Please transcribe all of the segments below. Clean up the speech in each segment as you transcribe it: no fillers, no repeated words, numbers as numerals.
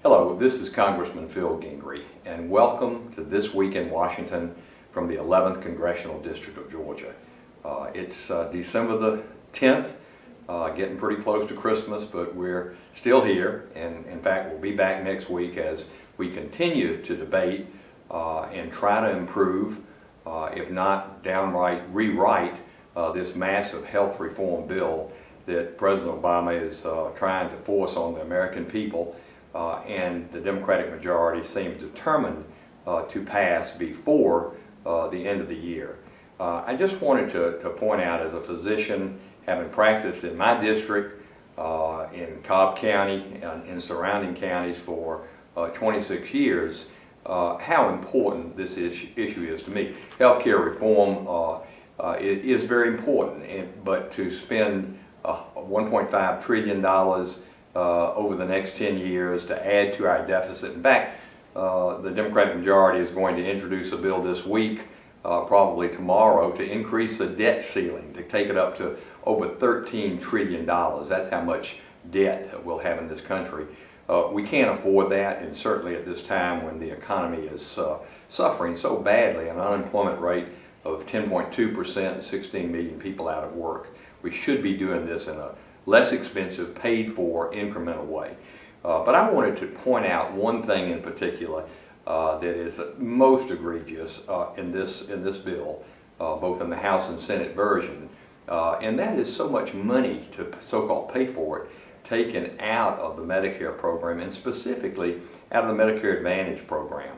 Hello, this is Congressman Phil Gingrey, and welcome to This Week in Washington from the 11th Congressional District of Georgia. It's December the 10th, getting pretty close to Christmas, but we're still here, and in fact we'll be back next week as we continue to debate and try to improve, if not downright rewrite, this massive health reform bill that President Obama is trying to force on the American people, and the Democratic majority seems determined to pass before the end of the year. I just wanted to point out, as a physician, having practiced in my district, in Cobb County and in surrounding counties for 26 years, how important this issue is to me. Healthcare reform is very important, but to spend $1.5 trillion over the next 10 years to add to our deficit. In fact, the Democratic majority is going to introduce a bill this week, probably tomorrow, to increase the debt ceiling, to take it up to over $13 trillion. That's how much debt we'll have in this country. We can't afford that, and certainly at this time when the economy is suffering so badly, an unemployment rate of 10.2% and 16 million people out of work. We should be doing this in a less expensive, paid-for, incremental way. But I wanted to point out one thing in particular that is most egregious in this bill, both in the House and Senate version, and that is so much money to so-called pay for it taken out of the Medicare program, and specifically out of the Medicare Advantage program.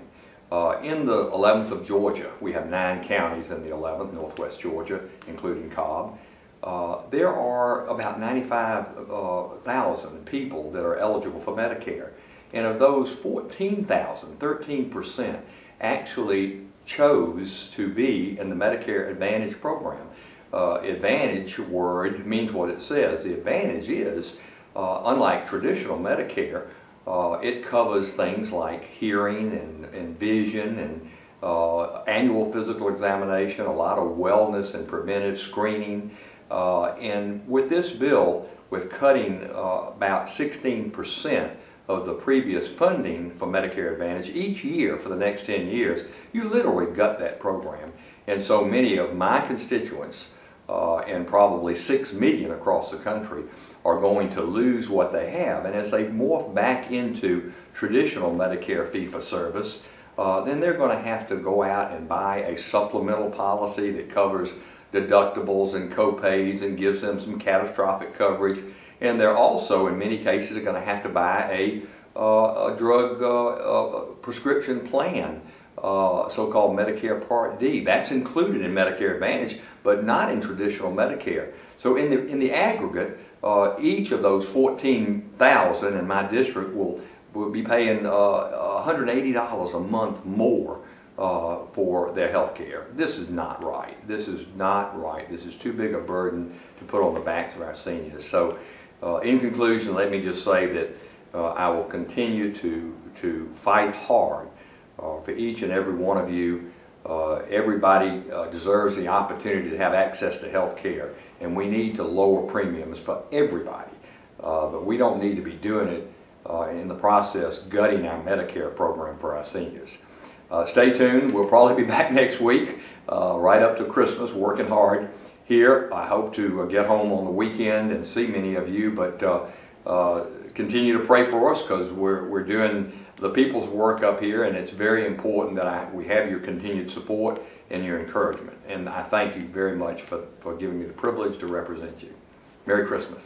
In the 11th of Georgia, we have 9 counties in the 11th, Northwest Georgia, including Cobb. There are about 95,000 people that are eligible for Medicare. And of those, 14,000, 13%, actually chose to be in the Medicare Advantage program. Advantage word means what it says. The advantage is, unlike traditional Medicare, it covers things like hearing and vision and annual physical examination, a lot of wellness and preventive screening. And with this bill, with cutting about 16% of the previous funding for Medicare Advantage each year for the next 10 years, you literally gut that program. And so many of my constituents, and probably 6 million across the country, are going to lose what they have. And as they morph back into traditional Medicare fee-for-service, then they're going to have to go out and buy a supplemental policy that covers deductibles and co-pays and gives them some catastrophic coverage. And they're also, in many cases, going to have to buy a drug prescription plan, so-called Medicare Part D. That's included in Medicare Advantage, but not in traditional Medicare. So in the aggregate, each of those 14,000 in my district will be paying $180 a month more for their health care. This is not right. This is not right. This is too big a burden to put on the backs of our seniors. So in conclusion, let me just say that I will continue to fight hard for each and every one of you. Everybody deserves the opportunity to have access to health care, and we need to lower premiums for everybody. But we don't need to be doing it in the process gutting our Medicare program for our seniors. Stay tuned. We'll probably be back next week, right up to Christmas, working hard here. I hope to get home on the weekend and see many of you, but continue to pray for us, because we're doing the people's work up here, and it's very important that we have your continued support and your encouragement. And I thank you very much for giving me the privilege to represent you. Merry Christmas.